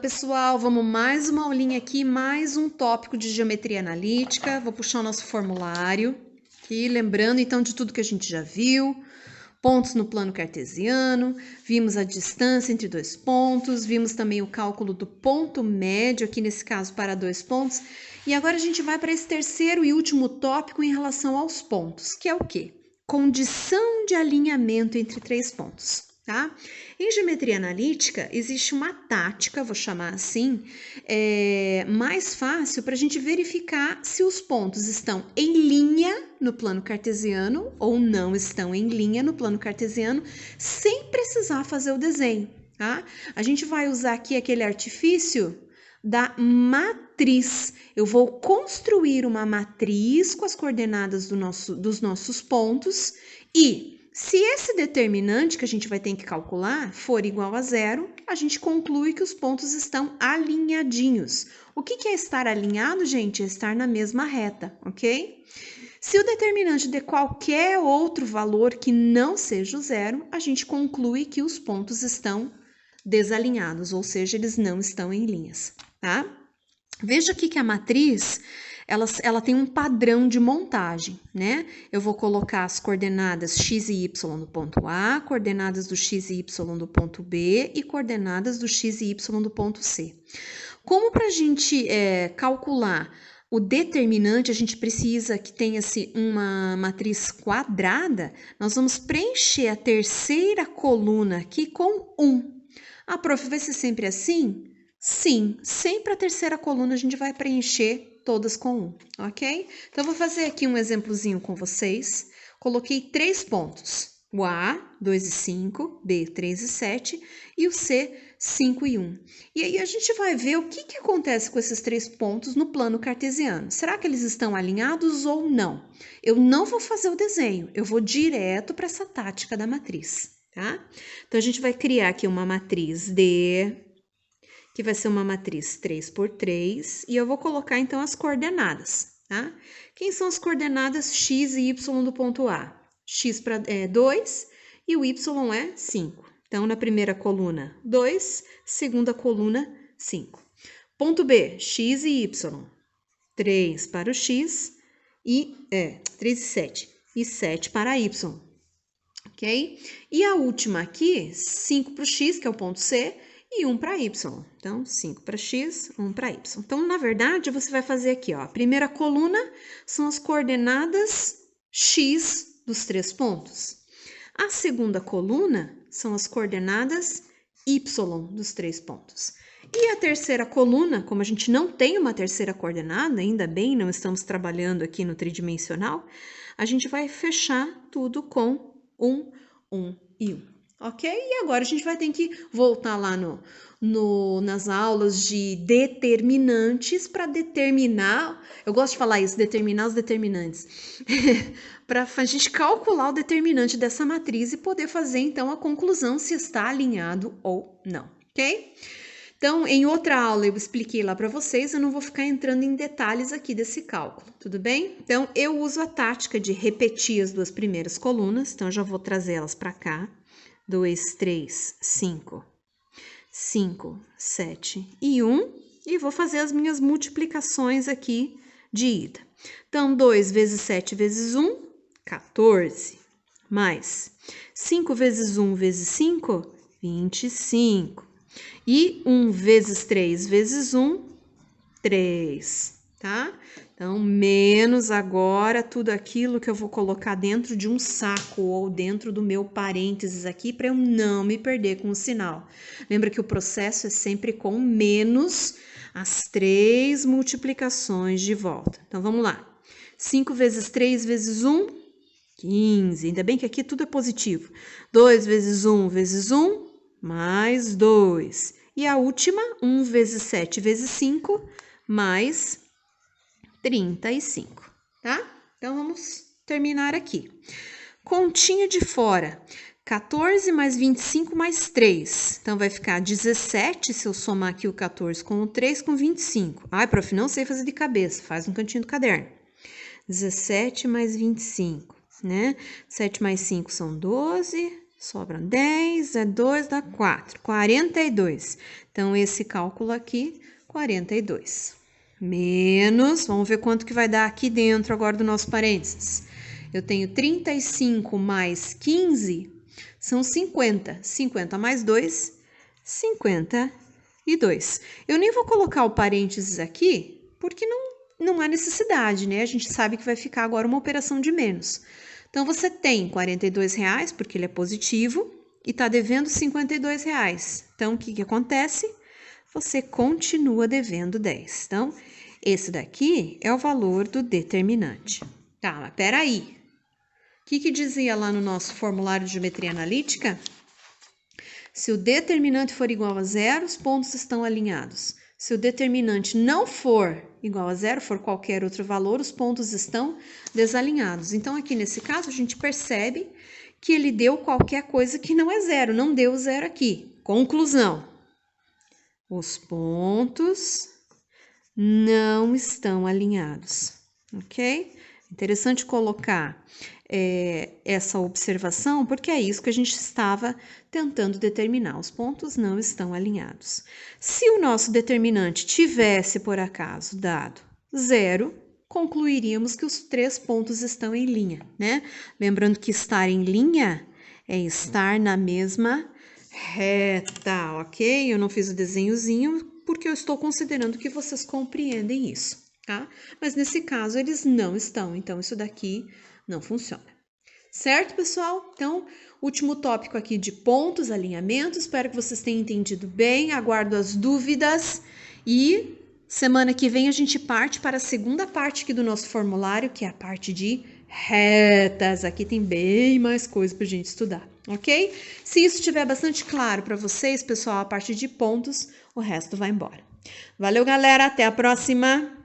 pessoal, vamos mais uma aulinha aqui, mais um tópico de geometria analítica. Vou puxar o nosso formulário aqui, lembrando então de tudo que a gente já viu. Pontos no plano cartesiano, vimos a distância entre dois pontos, vimos também o cálculo do ponto médio, aqui nesse caso para dois pontos. E agora a gente vai para esse terceiro e último tópico em relação aos pontos, que é o quê? Condição de alinhamento entre três pontos. Tá? Em geometria analítica, existe uma tática, vou chamar assim, mais fácil para a gente verificar se os pontos estão em linha no plano cartesiano ou não estão em linha no plano cartesiano, sem precisar fazer o desenho. Tá? A gente vai usar aqui aquele artifício da matriz. Eu vou construir uma matriz com as coordenadas dos nossos pontos e se esse determinante que a gente vai ter que calcular for igual a zero, a gente conclui que os pontos estão alinhadinhos. O que é estar alinhado, gente? É estar na mesma reta, ok? Se o determinante der qualquer outro valor que não seja o zero, a gente conclui que os pontos estão desalinhados, ou seja, eles não estão em linhas, tá? Veja aqui que a matriz ela tem um padrão de montagem, né? Eu vou colocar as coordenadas x e y do ponto A, coordenadas do x e y do ponto B e coordenadas do x e y do ponto C. Como para a gente calcular o determinante, a gente precisa que tenha-se uma matriz quadrada, nós vamos preencher a terceira coluna aqui com 1. Ah, prof, vai ser sempre assim? Sim, sempre a terceira coluna a gente vai preencher todas com 1, ok? Então, vou fazer aqui um exemplozinho com vocês. Coloquei 3 pontos. O A, 2 e 5, B, 3 e 7 e o C, 5 e 1. E aí, a gente vai ver o que acontece com esses 3 pontos no plano cartesiano. Será que eles estão alinhados ou não? Eu não vou fazer o desenho, eu vou direto para essa tática da matriz, tá? Então, a gente vai criar aqui uma matriz D, que vai ser uma matriz 3 por 3, e eu vou colocar, então, as coordenadas, tá? Quem são as coordenadas x e y do ponto A? X é 2 e o y é 5. Então, na primeira coluna, 2, segunda coluna, 5. Ponto B, x e y, 3 para o x, 3 e 7, e 7 para y, ok? E a última aqui, 5 para o x, que é o ponto C, e 1 para y. Então, 5 para x, 1 para y. Então, na verdade, você vai fazer aqui, ó. A primeira coluna são as coordenadas x dos 3 pontos. A segunda coluna são as coordenadas y dos 3 pontos. E a terceira coluna, como a gente não tem uma terceira coordenada, ainda bem, não estamos trabalhando aqui no tridimensional, a gente vai fechar tudo com 1, 1 e 1. Ok? E agora a gente vai ter que voltar lá nas aulas de determinantes para determinar, eu gosto de falar isso, determinar os determinantes, para a gente calcular o determinante dessa matriz e poder fazer então a conclusão se está alinhado ou não, ok? Então, em outra aula eu expliquei lá para vocês, eu não vou ficar entrando em detalhes aqui desse cálculo, tudo bem? Então, eu uso a tática de repetir as duas primeiras colunas, então eu já vou trazer elas para cá. 2, 3, 5, 5, 7 e 1. E vou fazer as minhas multiplicações aqui de ida. Então, 2 vezes 7 vezes 1, 14. Mais 5 vezes 1 vezes 5, 25. E 1 vezes 3 vezes 1, 3, tá? Então, menos agora tudo aquilo que eu vou colocar dentro de um saco ou dentro do meu parênteses aqui para eu não me perder com o sinal. Lembra que o processo é sempre com menos as 3 multiplicações de volta. Então, vamos lá. 5 vezes 3 vezes 1, 15. Ainda bem que aqui tudo é positivo. 2 vezes 1 vezes 1, mais 2. E a última, 1 vezes 7 vezes 5, mais 35, tá? Então, vamos terminar aqui. Continha de fora, 14 mais 25 mais 3. Então, vai ficar 17, se eu somar aqui o 14 com o 3, com 25. Ai, prof, não sei fazer de cabeça, faz no cantinho do caderno. 17 mais 25, né? 7 mais 5 são 12, Sobram 10, é 2, dá 4, 42. Então, esse cálculo aqui, 42. Menos, vamos ver quanto que vai dar aqui dentro agora do nosso parênteses. Eu tenho 35 mais 15, são 50. 50 mais 2, 52. Eu nem vou colocar o parênteses aqui, porque não há necessidade, né? A gente sabe que vai ficar agora uma operação de menos. Então, você tem R$42, porque ele é positivo, e está devendo R$52. Então, o que acontece? Você continua devendo 10. Então, esse daqui é o valor do determinante. Tá, mas peraí. O que dizia lá no nosso formulário de geometria analítica? Se o determinante for igual a zero, os pontos estão alinhados. Se o determinante não for igual a zero, for qualquer outro valor, os pontos estão desalinhados. Então, aqui nesse caso, a gente percebe que ele deu qualquer coisa que não é zero, não deu zero aqui. Conclusão: os pontos não estão alinhados, ok? Interessante colocar essa observação, porque é isso que a gente estava tentando determinar. Os pontos não estão alinhados. Se o nosso determinante tivesse, por acaso, dado zero, concluiríamos que os 3 pontos estão em linha, né? Lembrando que estar em linha é estar na mesma reta, ok? Eu não fiz o desenhozinho porque eu estou considerando que vocês compreendem isso, tá? Mas nesse caso eles não estão, então isso daqui não funciona. Certo, pessoal? Então, último tópico aqui de pontos, alinhamento. Espero que vocês tenham entendido bem. Aguardo as dúvidas e semana que vem a gente parte para a segunda parte aqui do nosso formulário, que é a parte de retas. Aqui tem bem mais coisa para a gente estudar, ok? Se isso estiver bastante claro para vocês, pessoal, a parte de pontos, o resto vai embora. Valeu, galera. Até a próxima!